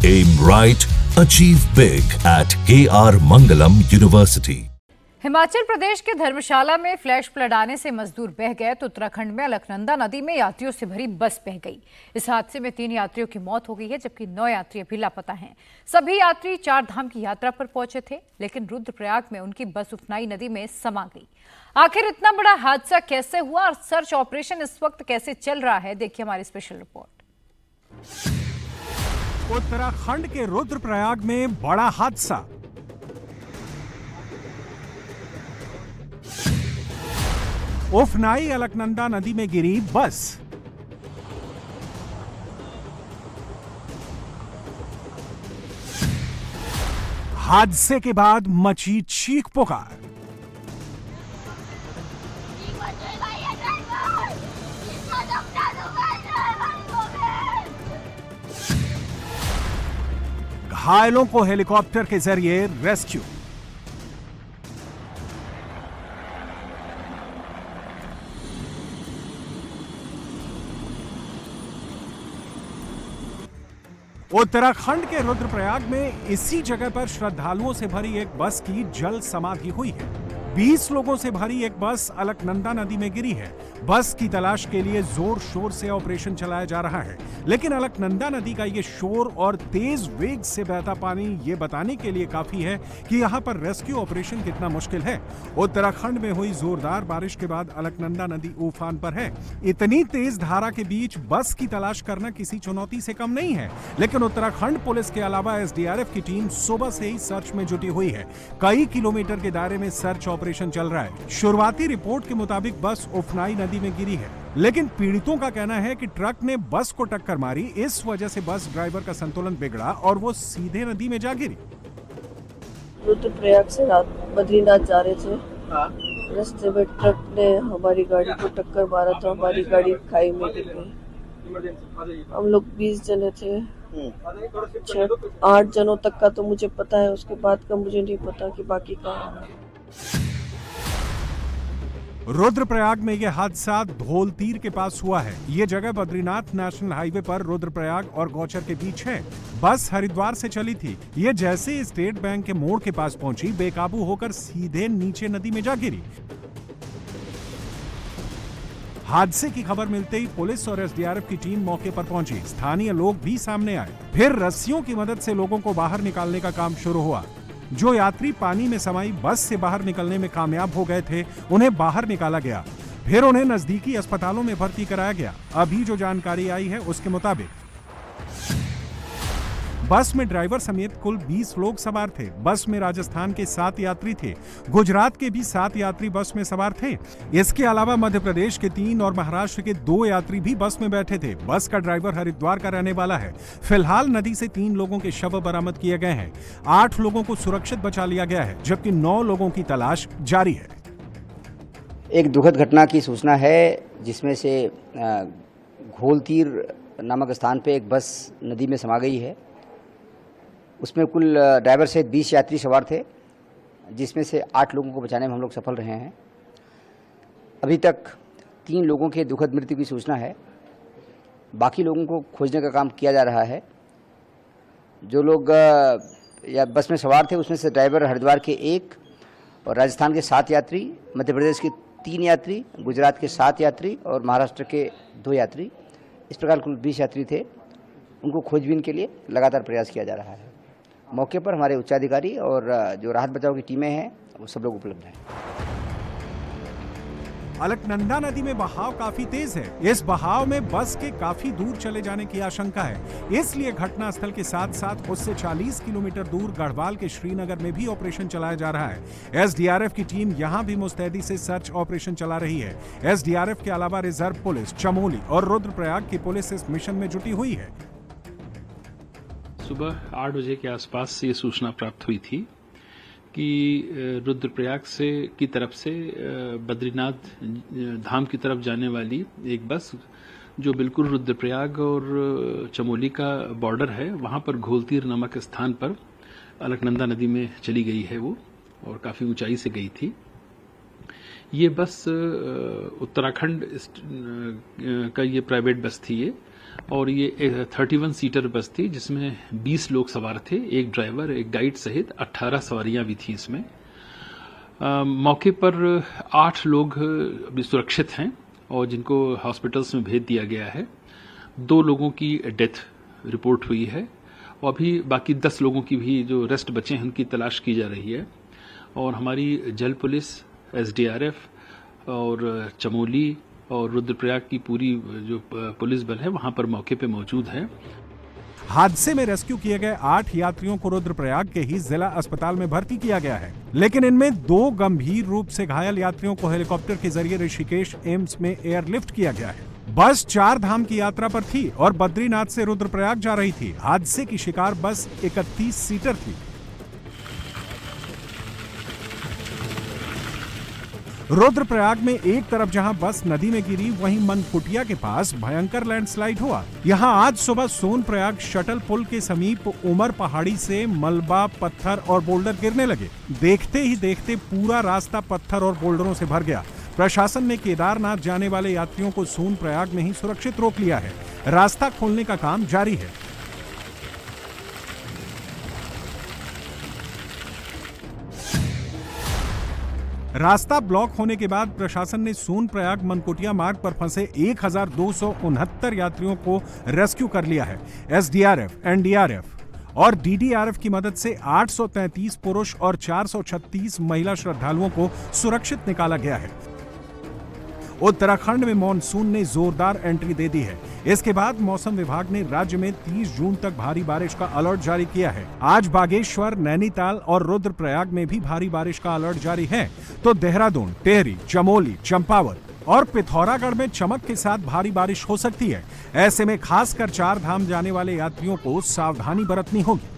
Aim right, achieve big at KR Mangalam University. Himachal Pradesh के धर्मशाला में flash flood आने से मजदूर बह गए तो उत्तराखंड में अलकनंदा नदी में यात्रियों से भरी बस बह गई। इस हादसे में 3 यात्रियों की मौत हो गई है, जबकि 9 यात्री अभी लापता हैं। सभी यात्री 4 धाम की यात्रा पर पहुंचे थे, लेकिन रुद्रप्रयाग में उनकी बस उफनाई नदी में समा गई। आखिर इतना बड़ा हादसा कैसे हुआ और सर्च ऑपरेशन इस वक्त कैसे चल रहा है, देखिए हमारी स्पेशल रिपोर्ट। उत्तराखंड के रुद्रप्रयाग में बड़ा हादसा। उफनाई अलकनंदा नदी में गिरी बस। हादसे के बाद मची चीख पुकार। घायलों को हेलीकॉप्टर के जरिए रेस्क्यू। उत्तराखंड के रुद्रप्रयाग में इसी जगह पर श्रद्धालुओं से भरी एक बस की जल समाधि हुई है। 20 लोगों से भरी एक बस अलकनंदा नदी में गिरी है। बस की तलाश के लिए जोर शोर से ऑपरेशन चलाया जा रहा है, लेकिन अलकनंदा नदी का ये शोर और तेज वेग से बहता पानी ये बताने के लिए काफी है कि यहाँ पर रेस्क्यू ऑपरेशन कितना मुश्किल है। उत्तराखंड में हुई जोरदार बारिश के बाद अलकनंदा नदी उफान पर है। इतनी तेज धारा के बीच बस की तलाश करना किसी चुनौती से कम नहीं है, लेकिन उत्तराखंड पुलिस के अलावा एसडीआरएफ की टीम सुबह से ही सर्च में जुटी हुई है। कई किलोमीटर के दायरे में सर्च ऑपरेशन चल रहा है। शुरुआती रिपोर्ट के मुताबिक बस उफनाई नदी में गिरी है, लेकिन पीड़ितों का कहना है कि ट्रक ने बस को टक्कर मारी। इस वजह से बस ड्राइवर का संतुलन बिगड़ा और वो सीधे नदी में जा गिरी। रुद्रप्रयाग से बद्रीनाथ जा रहे थे। रास्ते में ट्रक ने हमारी गाड़ी को टक्कर मारा तो हमारी गाड़ी खाई में गिर गई। हम लोग 20 जने थे। 8 जनों तक का तो मुझे पता है, उसके बाद का मुझे नहीं पता कि बाकी कहाँ है। रुद्रप्रयाग में यह हादसा धौलतीर के पास हुआ है। ये जगह बद्रीनाथ नेशनल हाईवे पर रुद्रप्रयाग और गौचर के बीच है। बस हरिद्वार से चली थी। ये जैसे स्टेट बैंक के मोड़ के पास पहुंची, बेकाबू होकर सीधे नीचे नदी में जा गिरी। हादसे की खबर मिलते ही पुलिस और एसडीआरएफ की टीम मौके पर पहुंची। स्थानीय लोग भी सामने आए। फिर रस्सियों की मदद से लोगों को बाहर निकालने का काम शुरू हुआ। जो यात्री पानी में समाई बस से बाहर निकलने में कामयाब हो गए थे, उन्हें बाहर निकाला गया। फिर उन्हें नजदीकी अस्पतालों में भर्ती कराया गया। अभी जो जानकारी आई है उसके मुताबिक बस में ड्राइवर समेत कुल 20 लोग सवार थे। बस में राजस्थान के 7 यात्री थे। गुजरात के भी 7 यात्री बस में सवार थे। इसके अलावा मध्य प्रदेश के 3 और महाराष्ट्र के 2 यात्री भी बस में बैठे थे। बस का ड्राइवर हरिद्वार का रहने वाला है। फिलहाल नदी से 3 लोगों के शव बरामद किए गए हैं। 8 लोगों को सुरक्षित बचा लिया गया है, जबकि 9 लोगों की तलाश जारी है। एक दुखद घटना की सूचना है, जिसमें से घोलतीर नामक स्थान पे एक बस नदी में समा गई है। उसमें कुल ड्राइवर से 20 यात्री सवार थे, जिसमें से 8 लोगों को बचाने में हम लोग सफल रहे हैं। अभी तक 3 लोगों के दुखद मृत्यु की सूचना है। बाकी लोगों को खोजने का काम किया जा रहा है। जो लोग या बस में सवार थे, उसमें से ड्राइवर हरिद्वार के 1 और राजस्थान के 7 यात्री, मध्य प्रदेश के 3 यात्री, गुजरात के 7 यात्री और महाराष्ट्र के 2 यात्री, इस प्रकार कुल 20 यात्री थे। उनको खोजबीन के लिए लगातार प्रयास किया जा रहा है। मौके पर हमारे उच्चाधिकारी और जो राहत बचाव की टीमें हैं, वो सब लोग उपलब्ध हैं। अलकनंदा नदी में बहाव काफी तेज है। इस बहाव में बस के काफी दूर चले जाने की आशंका है। इसलिए घटनास्थल के साथ साथ उससे 40 किलोमीटर दूर गढ़वाल के श्रीनगर में भी ऑपरेशन चलाया जा रहा है। एसडीआरएफ की टीम यहां भी मुस्तैदी से सर्च ऑपरेशन चला रही है। एसडीआरएफ के अलावा रिजर्व पुलिस, चमोली और रुद्रप्रयाग की पुलिस इस मिशन में जुटी हुई है। सुबह 8 बजे के आसपास से ये सूचना प्राप्त हुई थी कि रुद्रप्रयाग की तरफ से बद्रीनाथ धाम की तरफ जाने वाली एक बस, जो बिल्कुल रुद्रप्रयाग और चमोली का बॉर्डर है, वहां पर घोलतीर नामक स्थान पर अलकनंदा नदी में चली गई है वो, और काफ़ी ऊंचाई से गई थी। ये बस उत्तराखंड का ये प्राइवेट बस थी ये, और ये 31 सीटर बस थी जिसमें 20 लोग सवार थे, एक ड्राइवर, एक गाइड सहित 18 सवारियां भी थी इसमें। मौके पर 8 लोग अभी सुरक्षित हैं और जिनको हॉस्पिटल्स में भेज दिया गया है। 2 लोगों की डेथ रिपोर्ट हुई है और अभी बाकी 10 लोगों की भी जो रेस्ट बचे हैं उनकी तलाश की जा रही है। और हमारी जल पुलिस, एसडीआरएफ और चमोली और रुद्रप्रयाग की पूरी जो पुलिस बल है वहां पर मौके पे मौजूद है। हादसे में रेस्क्यू किए गए 8 यात्रियों को रुद्रप्रयाग के ही जिला अस्पताल में भर्ती किया गया है, लेकिन इनमें 2 गंभीर रूप से घायल यात्रियों को हेलीकॉप्टर के जरिए ऋषिकेश एम्स में एयरलिफ्ट किया गया है। बस 4 धाम की यात्रा पर थी और बद्रीनाथ से रुद्रप्रयाग जा रही थी। हादसे की शिकार बस 31 सीटर थी। रुद्रप्रयाग में एक तरफ जहां बस नदी में गिरी, वहीं मनकुटिया के पास भयंकर लैंडस्लाइड हुआ। यहां आज सुबह सोनप्रयाग शटल पुल के समीप उमर पहाड़ी से मलबा, पत्थर और बोल्डर गिरने लगे। देखते ही देखते पूरा रास्ता पत्थर और बोल्डरों से भर गया। प्रशासन ने केदारनाथ जाने वाले यात्रियों को सोनप्रयाग में ही सुरक्षित रोक लिया है। रास्ता खोलने का काम जारी है। रास्ता ब्लॉक होने के बाद प्रशासन ने सोनप्रयाग मनकुटिया मार्ग पर फंसे 1269 यात्रियों को रेस्क्यू कर लिया है। एसडीआरएफ, एनडीआरएफ और डीडीआरएफ की मदद से 833 पुरुष और 436 महिला श्रद्धालुओं को सुरक्षित निकाला गया है। उत्तराखंड में मॉनसून ने जोरदार एंट्री दे दी है। इसके बाद मौसम विभाग ने राज्य में 30 जून तक भारी बारिश का अलर्ट जारी किया है। आज बागेश्वर, नैनीताल और रुद्रप्रयाग में भी भारी बारिश का अलर्ट जारी है, तो देहरादून, टेहरी, चमोली, चंपावत और पिथौरागढ़ में चमक के साथ भारी बारिश हो सकती है। ऐसे में खासकर 4 धाम जाने वाले यात्रियों को सावधानी बरतनी होगी।